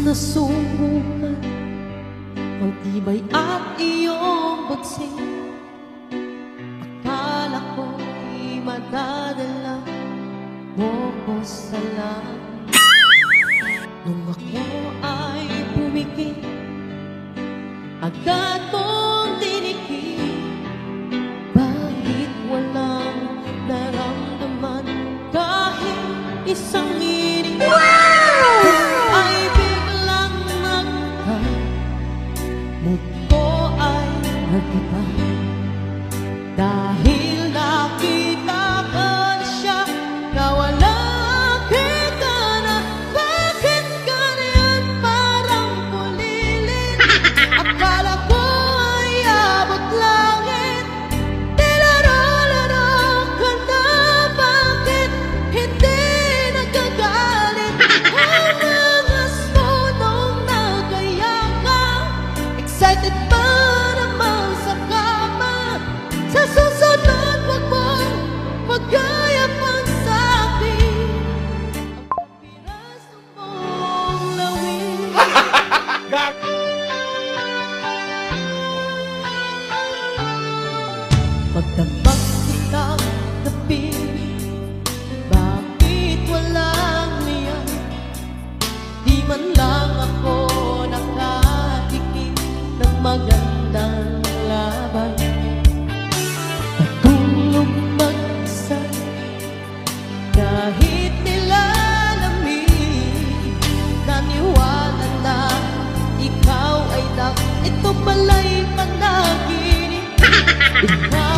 nasubukan ang tibay at iyong bagsing. Akala ko'y madadala mo ko sa langit. Nung ako ay pumikit, agad mong dinikit. Bakit walang naramdaman kahit isang ining? Ay biglang nagtag, mood ko ay nag-iba. Dahil nakita ko na siya, nawala kita na. Bakit ganyan parang pulilin? Akala ko ay abot langit, nilaro-laro ka na. Bakit hindi nagagalit? Ang angas mo nung nagaya ka, excited pa naman sa kama. Sa susunod wag mong magaya pang sa'kin ang piraso mong lawin. Pagdamag kitang napili, bakit walang niyan? Di man lang ako nakatikim ng magandang laban. Patulog mag-isa kahit nilalamig. Naniwala na ikaw ay ito pala'y panaginip. Ikaw